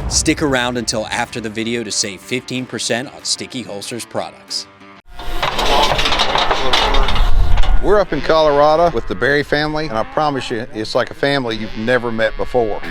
Stick around until after the video to save 15% on Sticky Holsters products. We're up in Colorado with the Berry family, and I promise you, it's like a family you've never met before.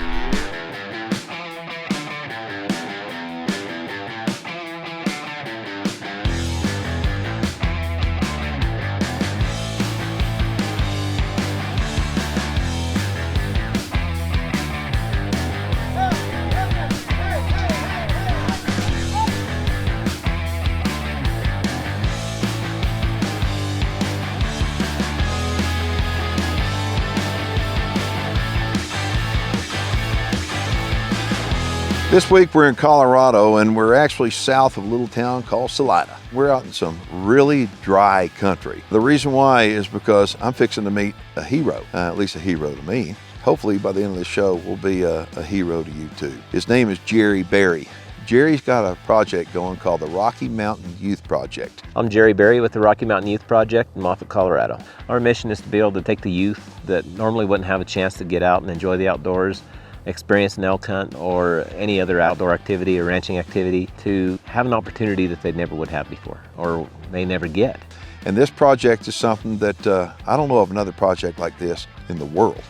This week we're in Colorado, and we're actually south of a little town called Salida. We're out in some really dry country. The reason why is because I'm fixing to meet a hero, at least a hero to me. Hopefully by the end of the show will be a hero to you too. His name is Jerry Berry. Jerry's got a project going called the Rocky Mountain Youth Project. I'm Jerry Berry with the Rocky Mountain Youth Project in Moffett, Colorado. Our mission is to be able to take the youth that normally wouldn't have a chance to get out and enjoy the outdoors, experience an elk hunt or any other outdoor activity or ranching activity, to have an opportunity that they never would have before or may never get. And this project is something that I don't know of another project like this in the world.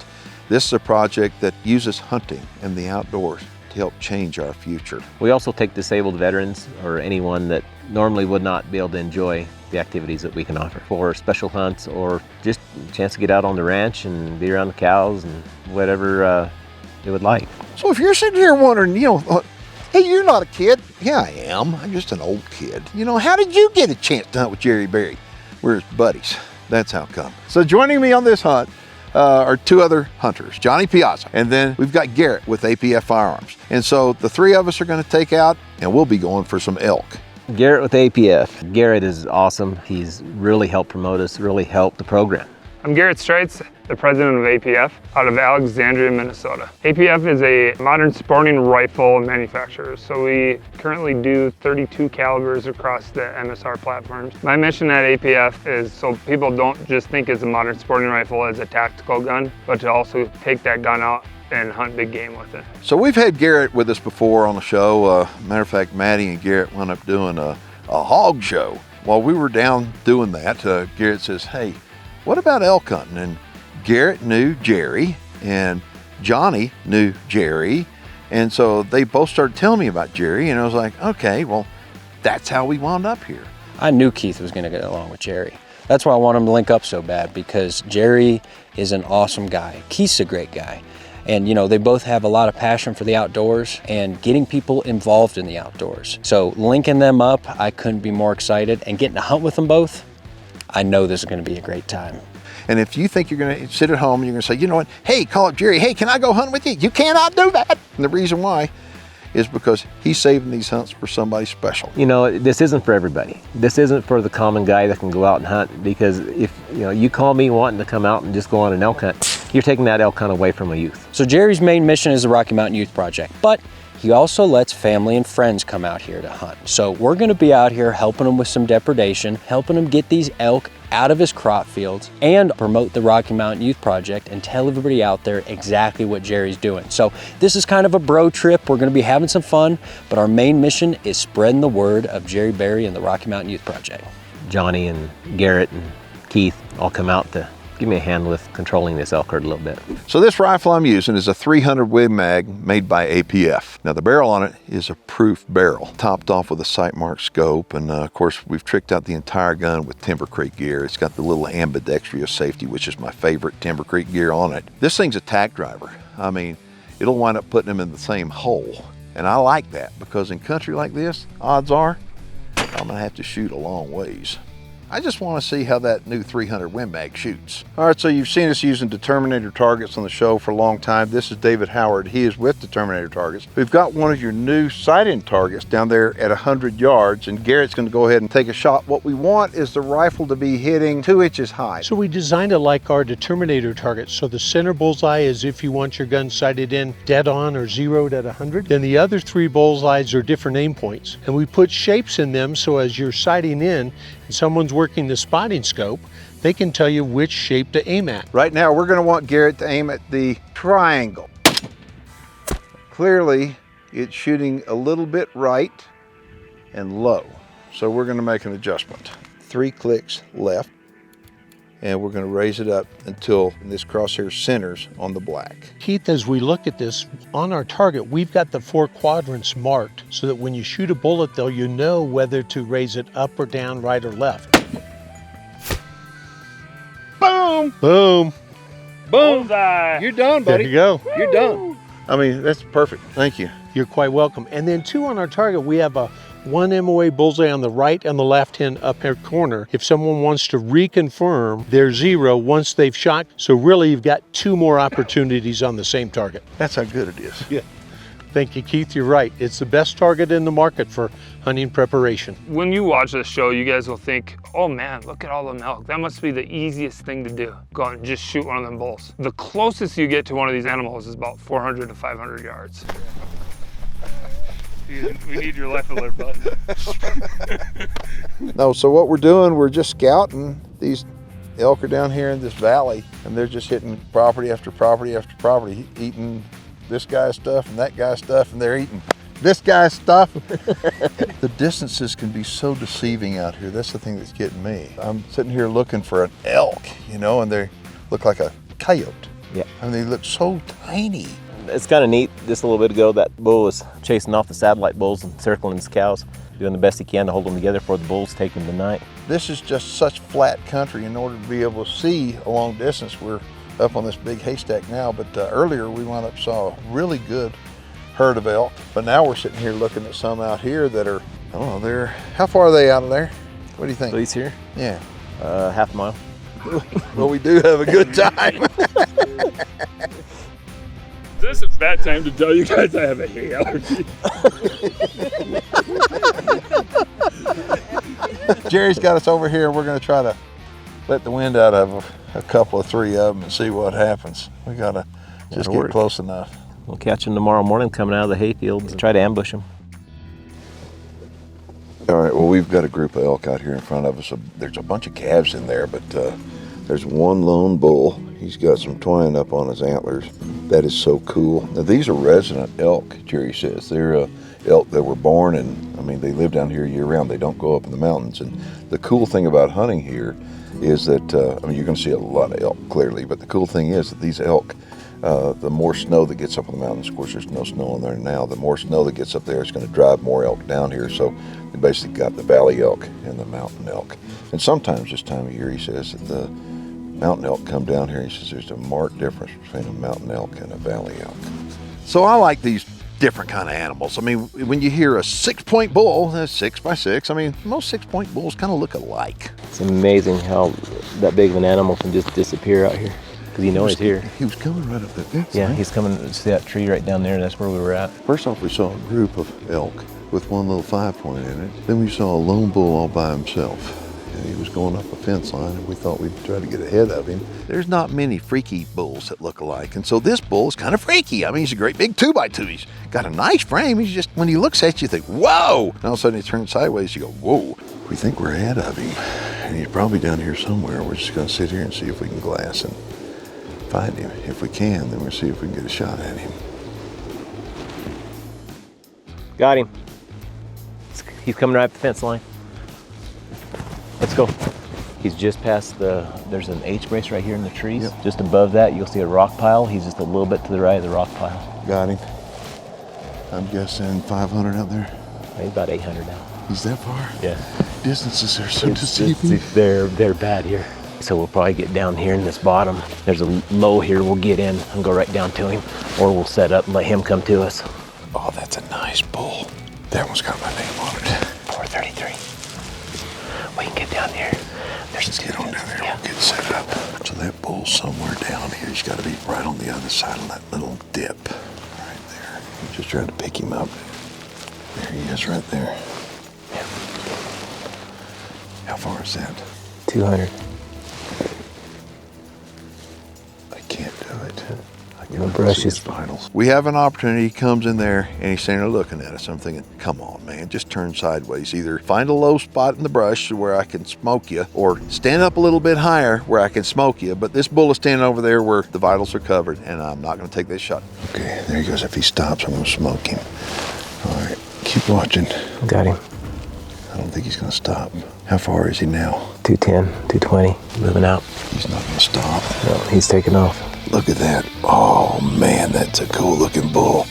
This is a project that uses hunting and the outdoors to help change our future. We also take disabled veterans or anyone that normally would not be able to enjoy the activities that we can offer for special hunts or just a chance to get out on the ranch and be around the cows and whatever they would like. So if you're sitting here wondering, hey, you're not a kid. Yeah, I am. I'm just an old kid. How did you get a chance to hunt with Jerry Berry? We're his buddies. That's how come. So joining me on this hunt are two other hunters, Johnny Piazza, and then we've got Garrett with APF Firearms. And so the three of us are going to take out, and we'll be going for some elk. Garrett with APF. Garrett is awesome. He's really helped promote us, really helped the program. I'm Garrett Streitz, the president of APF out of Alexandria, Minnesota. APF is a modern sporting rifle manufacturer, so we currently do 32 calibers across the MSR platforms. My mission at APF is so people don't just think it's a modern sporting rifle as a tactical gun, but to also take that gun out and hunt big game with it. So we've had Garrett with us before on the show. Matter of fact, Maddie and Garrett wound up doing a hog show. While we were down doing that, Garrett says, hey, what about elk hunting? And Garrett knew Jerry and Johnny knew Jerry. And so they both started telling me about Jerry, and I was like, okay, well, that's how we wound up here. I knew Keith was gonna get along with Jerry. That's why I want him to link up so bad, because Jerry is an awesome guy. Keith's a great guy. And they both have a lot of passion for the outdoors and getting people involved in the outdoors. So linking them up, I couldn't be more excited, and getting to hunt with them both, I know this is going to be a great time. And if you think you're going to sit at home and you're going to say, you know what, hey, call up Jerry, hey, can I go hunting with you? You cannot do that. And the reason why is because he's saving these hunts for somebody special. This isn't for everybody. This isn't for the common guy that can go out and hunt, because if you call me wanting to come out and just go on an elk hunt, you're taking that elk hunt away from a youth. So Jerry's main mission is the Rocky Mountain Youth Project, but he also lets family and friends come out here to hunt. So we're gonna be out here helping him with some depredation, helping him get these elk out of his crop fields, and promote the Rocky Mountain Youth Project and tell everybody out there exactly what Jerry's doing. So this is kind of a bro trip. We're gonna be having some fun, but our main mission is spreading the word of Jerry Berry and the Rocky Mountain Youth Project. Johnny and Garrett and Keith all come out to give me a hand with controlling this elk herd a little bit. So this rifle I'm using is a 300 Wig Mag made by APF. Now the barrel on it is a proof barrel, topped off with a sight mark scope, and of course we've tricked out the entire gun with Timber Creek gear. It's got the little ambidextrous safety, which is my favorite Timber Creek gear on it. This thing's a tack driver. I mean, it'll wind up putting them in the same hole. And I like that, because in country like this, odds are I'm gonna have to shoot a long ways. I just want to see how that new 300 Win Mag shoots. All right, so you've seen us using Determinator targets on the show for a long time. This is David Howard. He is with Determinator targets. We've got one of your new sight-in targets down there at 100 yards, and Garrett's going to go ahead and take a shot. What we want is the rifle to be hitting 2 inches high. So we designed it like our Determinator targets. So the center bullseye is if you want your gun sighted in dead on or zeroed at 100. Then the other 3 bullseyes are different aim points. And we put shapes in them so as you're sighting in and someone's working the spotting scope, they can tell you which shape to aim at. Right now, we're going to want Garrett to aim at the triangle. Clearly, it's shooting a little bit right and low. So we're gonna make an adjustment. 3 clicks left, and we're gonna raise it up until this crosshair centers on the black. Keith, as we look at this, on our target, we've got the 4 quadrants marked so that when you shoot a bullet, though, you know whether to raise it up or down, right or left. Boom! Boom! Bullseye! You're done, buddy. There you go. You're done. I mean, that's perfect. Thank you. You're quite welcome. And then 2 on our target, we have a 1 MOA bullseye on the right and the left-hand upper corner. If someone wants to reconfirm their 0 once they've shot, so really you've got 2 more opportunities on the same target. That's how good it is. Yeah. Thank you, Keith. You're right. It's the best target in the market for hunting preparation. When you watch this show, you guys will think, oh man, look at all them elk. That must be the easiest thing to do. Go out and just shoot one of them bulls. The closest you get to one of these animals is about 400 to 500 yards. We need your left alert button. No, so what we're doing, we're just scouting. These elk are down here in this valley, and they're just hitting property after property after property, eating this guy's stuff and that guy's stuff, and they're eating this guy's stuff. The distances can be so deceiving out here. That's the thing that's getting me. I'm sitting here looking for an elk, you know, and they look like a coyote. Yeah. I mean, they look so tiny. It's kind of neat. Just a little bit ago, that bull was chasing off the satellite bulls and circling his cows, doing the best he can to hold them together before the bulls take him tonight. This is just such flat country. In order to be able to see a long distance, we're up on this big haystack now, but earlier we wound up saw a really good herd of elk. But now we're sitting here looking at some out here that are, I don't know, how far are they out of there? What do you think? These here, Yeah. half a mile. Well, we do have a good time. Is this a bad time to tell you guys I have a hay allergy? Jerry's got us over here. We're going to try to let the wind out of a couple of 3 of them and see what happens. We got to just get close enough. We'll catch them tomorrow morning coming out of the hay fields and try to ambush them. All right, well, we've got a group of elk out here in front of us. There's a bunch of calves in there, but there's one lone bull. He's got some twine up on his antlers. That is so cool. Now, these are resident elk, Jerry says. They're elk that were born, and I mean, they live down here year round. They don't go up in the mountains. And the cool thing about hunting here is that, I mean, you're going to see a lot of elk, clearly, but the cool thing is that these elk, the more snow that gets up on the mountains, of course, there's no snow on there now, the more snow that gets up there is going to drive more elk down here. So they basically got the valley elk and the mountain elk. And sometimes this time of year, he says that the mountain elk come down here. He says there's a marked difference between a mountain elk and a valley elk. So I like these different kind of animals. I mean, when you hear a 6-point bull, 6 by 6, I mean, most 6-point bulls kind of look alike. It's amazing how that big of an animal can just disappear out here. Because you know he's here. He was coming right up that fence. Yeah, he's coming to see that tree right down there. That's where we were at. First off, we saw a group of elk with one little 5-point in it. Then we saw a lone bull all by himself. And he was going up a fence line, and we thought we'd try to get ahead of him. There's not many freaky bulls that look alike, and so this bull is kind of freaky. I mean, he's a great big 2x2. He's got a nice frame. He's just, when he looks at you, you think, whoa! And all of a sudden he turns sideways, you go, whoa. We think we're ahead of him, and he's probably down here somewhere. We're just gonna sit here and see if we can glass and find him. If we can, then we'll see if we can get a shot at him. Got him. He's coming right up the fence line. Let's go. He's just past there's an H brace right here in the trees. Yep. Just above that, you'll see a rock pile. He's just a little bit to the right of the rock pile. Got him. I'm guessing 500 out there. He's about 800 now. He's that far? Yeah. Distances are so deceiving. They're bad here. So we'll probably get down here in this bottom. There's a low here. We'll get in and go right down to him, or we'll set up and let him come to us. Oh, that's a nice bull. That one's got my name on it. 433. We can get down here. Just get on down there. Yeah. We'll get set up. So that bull's somewhere down here. He's got to be right on the other side of that little dip. Right there. I'm just trying to pick him up. There he is right there. Yeah. How far is that? 200. I can't do it. We'll brush see his is vitals. We have an opportunity. He comes in there and he's standing there looking at us. I'm thinking, come on, man, just turn sideways. Either find a low spot in the brush where I can smoke you, or stand up a little bit higher where I can smoke you. But this bull is standing over there where the vitals are covered, and I'm not going to take this shot. Okay, there he goes. If he stops, I'm going to smoke him. All right, keep watching. Got him. I don't think he's going to stop. How far is he now? 210, 220, moving out. He's not going to stop. No, he's taking off. Look at that. Oh, man, that's a cool looking bull.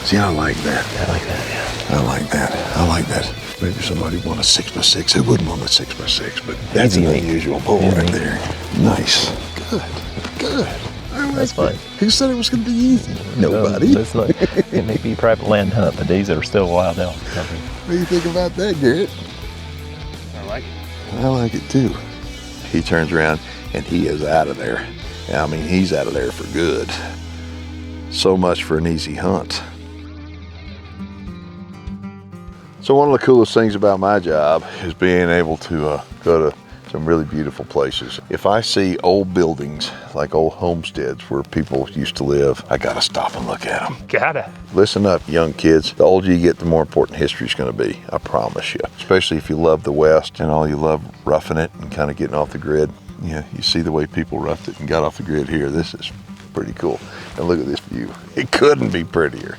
See, I like that. I like that, yeah. I like that. I like that. Maybe somebody want a 6x6. Who wouldn't want a 6x6? But that's an unusual bull right there. Nice. Good. Good. That's fine. Who said it was going to be easy? Nobody. That's not, it may be a private land hunt, but these are still wild elk. What do you think about that, Garrett? I like it. I like it too. He turns around and he is out of there. I mean, he's out of there for good. So much for an easy hunt. So one of the coolest things about my job is being able to go to some really beautiful places. If I see old buildings, like old homesteads where people used to live, I gotta stop and look at them. Gotta. Listen up, young kids. The older you get, the more important history's gonna be. I promise you. Especially if you love the West and all you love roughing it and kind of getting off the grid. Yeah, you see the way people roughed it and got off the grid here. This is pretty cool. And look at this view. It couldn't be prettier.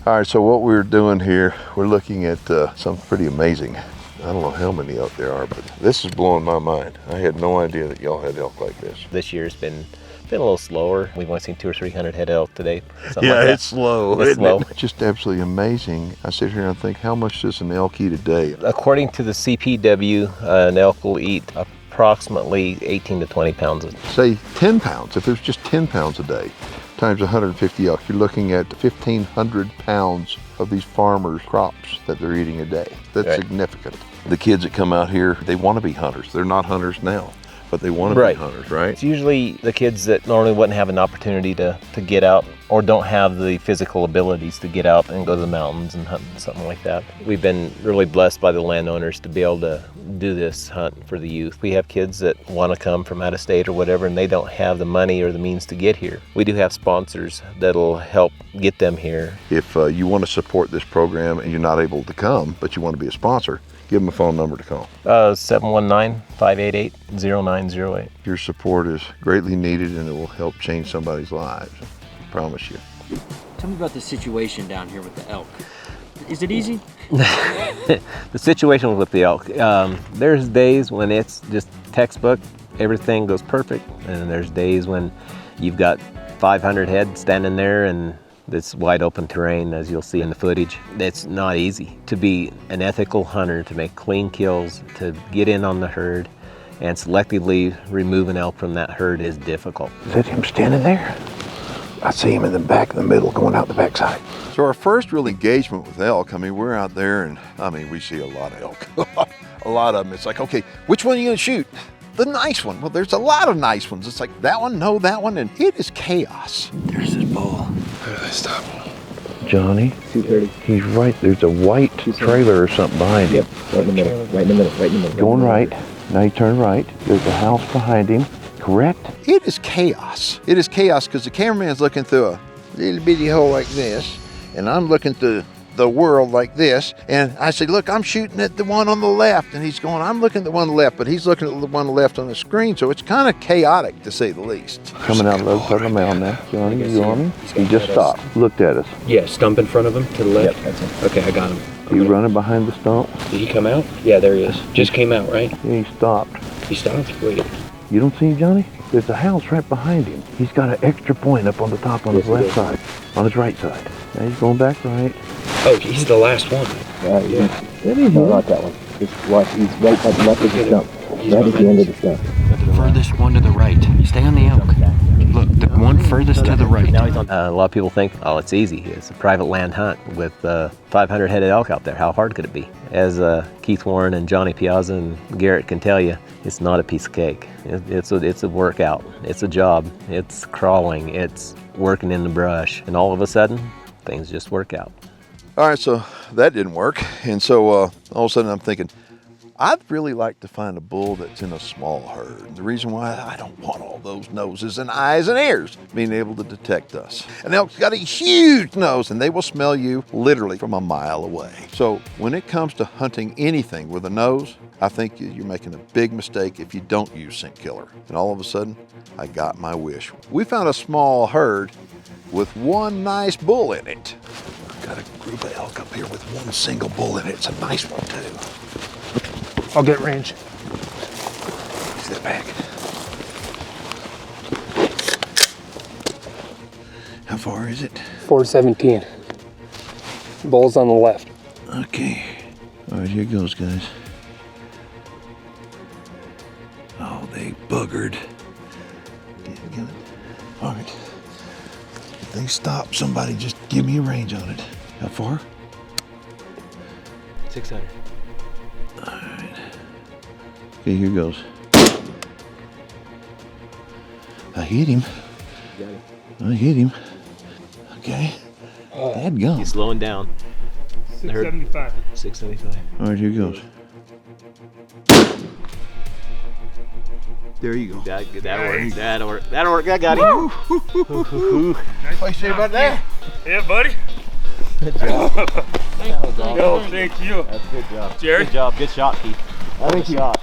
All right, so what we're doing here, we're looking at something pretty amazing. I don't know how many out there are, but this is blowing my mind. I had no idea that y'all had elk like this. This year's been a little slower. We've only seen 200 or 300 head elk today. Yeah, like it's slow. It's slow. It's just absolutely amazing. I sit here and think, how much does an elk eat a day? According to the CPW, an elk will eat approximately 18 to 20 pounds. Say 10 pounds. If there's just 10 pounds a day, times 150 elk, you're looking at 1,500 pounds of these farmers' crops that they're eating a day. That's right. Significant. The kids that come out here, they want to be hunters. They're not hunters now, but they want to be hunters, right? It's usually the kids that normally wouldn't have an opportunity to get out or don't have the physical abilities to get out and go to the mountains and hunt, something like that. We've been really blessed by the landowners to be able to do this hunt for the youth. We have kids that want to come from out of state or whatever, and they don't have the money or the means to get here. We do have sponsors that'll help get them here. If you want to support this program and you're not able to come, but you want to be a sponsor, give them a phone number to call. 719-588-0908. Your support is greatly needed and it will help change somebody's lives. I promise you. Tell me about the situation down here with the elk. Is it easy? The situation with the elk, there's days when it's just textbook, everything goes perfect, and there's days when you've got 500 head standing there and it's wide open terrain, as you'll see in the footage. It's not easy to be an ethical hunter, to make clean kills, to get in on the herd, and selectively remove an elk from that herd is difficult. Is that him standing there? I see him in the back, in the middle, going out the backside. So our first real engagement with elk, I mean, we're out there and, I mean, we see a lot of elk. A lot of them. It's like, okay, which one are you gonna shoot? The nice one. Well, there's a lot of nice ones. It's like, that one, no, that one, and it is chaos. There's his bull. How do I stop him? Johnny, 230. He's right, there's a white trailer or something behind him. Yep, right in the middle, right in the middle, right in the middle. Going right, now you turn right. There's a house behind him, correct? It is chaos. It is chaos because the cameraman's looking through a little bitty hole like this, and I'm looking through the world like this, and I say, look, I'm shooting at the one on the left, and he's going, I'm looking at the one on the left, but he's looking at the one on the left on the screen, so it's kind of chaotic to say the least. Coming out low part of the mountain now. Johnny, you on him? He just stopped, looked at us. Yeah, stump in front of him to the left. Yep, that's him. Okay, I got him. He's running behind the stump. Did he come out? Yeah, there he is. Just came out, right? Yeah, he stopped. He stopped? Wait. You don't see him, Johnny? There's a house right behind him. He's got an extra point up on the top on his left side, on his right side. Now he's going back right. Oh, he's the last one. Yeah. That is no, not that one. Just watch. He's right at the left of the stump. Right at the end of the stump. The furthest one to the right. Stay on the elk. Look, the one furthest to the right. Now he's on. A lot of people think, oh, it's easy. It's a private land hunt with 500 headed elk out there. How hard could it be? As Keith Warren and Johnny Piazza and Garrett can tell you, it's not a piece of cake. It's a workout. It's a job. It's crawling. It's working in the brush. And all of a sudden, things just work out. All right, so that didn't work. And so all of a sudden I'm thinking, I'd really like to find a bull that's in a small herd. The reason why, I don't want all those noses and eyes and ears being able to detect us. An elk's got a huge nose and they will smell you literally from a mile away. So when it comes to hunting anything with a nose, I think you're making a big mistake if you don't use scent killer. And all of a sudden, I got my wish. We found a small herd with one nice bull in it. We've got a group of elk up here with one single bull in it. It's a nice one too. I'll get range. Sit back. How far is it? 417. Bull's on the left. Okay. All right, here goes, guys. Oh, they buggered. Get it. All right. If they stop, somebody just give me a range on it. How far? 600. All right. Okay, here goes. I hit him. Got it. I hit him. Okay. That gone. He's slowing down. 675. 675. All right, here goes. There you go. That'll work. I got him. What you say about that? Yeah, buddy. Yo, thank you. That's a good job. Jerry? Good job. Good shot, Keith. Good shot.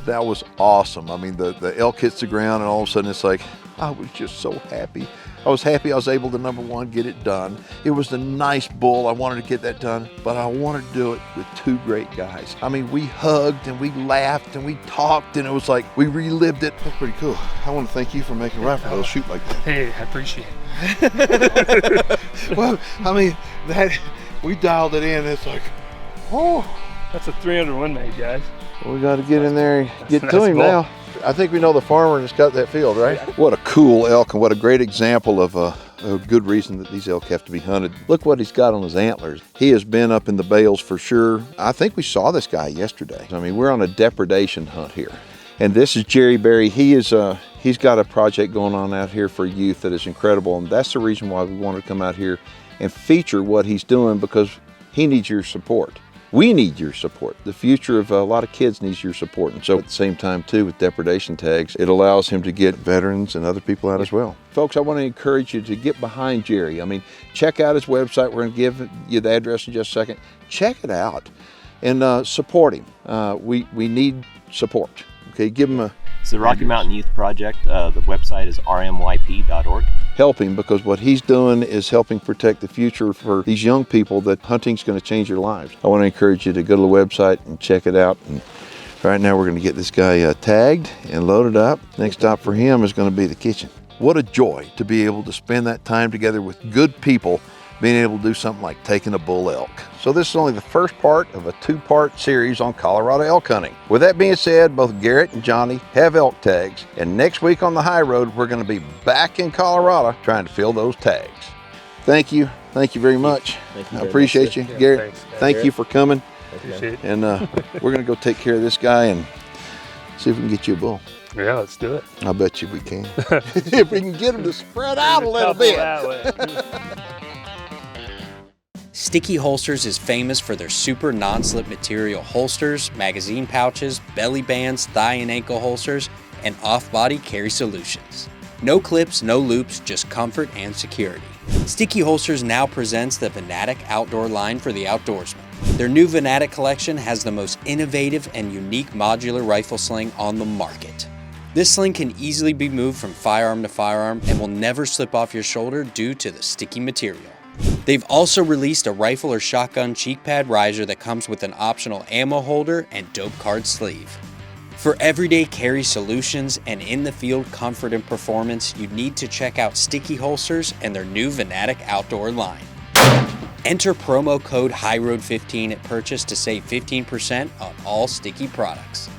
That was awesome. I mean, the elk hits the ground and all of a sudden it's like, I was just so happy. I was happy I was able to, number one, get it done. It was a nice bull. I wanted to get that done, but I wanted to do it with two great guys. I mean, we hugged and we laughed and we talked and it was like we relived it. That's pretty cool. I want to thank you for making a rifle that'll shoot like that. Hey, I appreciate it. Well, I mean, that we dialed it in. It's like, oh. That's a 300 Win Mag, guys. We got to get in there and get That's to nice him bull. now. I think we know the farmer that's got that field, right? What a cool elk and what a great example of a good reason that these elk have to be hunted. Look what he's got on his antlers. He has been up in the bales for sure. I think we saw this guy yesterday. I mean, we're on a depredation hunt here. And this is Jerry Berry. He's got a project going on out here for youth that is incredible. And that's the reason why we wanted to come out here and feature what he's doing, because he needs your support. We need your support. The future of a lot of kids needs your support. And so at the same time too, with depredation tags, it allows him to get veterans and other people out as well. Folks, I want to encourage you to get behind Jerry. I mean, check out his website. We're going to give you the address in just a second. Check it out and support him. We need support. Okay, give him a... It's the Rocky Mountain Youth Project. The website is rmyp.org. Help him, because what he's doing is helping protect the future for these young people that hunting's going to change their lives. I want to encourage you to go to the website and check it out. And right now we're going to get this guy tagged and loaded up. Next stop for him is going to be the kitchen. What a joy to be able to spend that time together with good people, being able to do something like taking a bull elk. So this is only the first part of a two-part series on Colorado elk hunting. With that being said, both Garrett and Johnny have elk tags, and next week on the high road, we're going to be back in Colorado trying to fill those tags. Thank you very much. Thank you I very appreciate you, much, Garrett. thanks, Thank you for coming, Appreciate it. and we're going to go take care of this guy and see if we can get you a bull. Yeah, let's do it. I bet you we can. If we can get him to spread out a little bit. Sticky Holsters is famous for their super non-slip material holsters, magazine pouches, belly bands, thigh and ankle holsters, and off-body carry solutions. No clips, no loops, just comfort and security. Sticky Holsters now presents the Venatic outdoor line for the outdoorsman. Their new Venatic collection has the most innovative and unique modular rifle sling on the market. This sling can easily be moved from firearm to firearm and will never slip off your shoulder due to the sticky material. They've also released a rifle or shotgun cheek pad riser that comes with an optional ammo holder and dope card sleeve. For everyday carry solutions and in the field comfort and performance, you need to check out Sticky Holsters and their new Venatic outdoor line. Enter promo code HIGHROAD15 at purchase to save 15% on all Sticky products.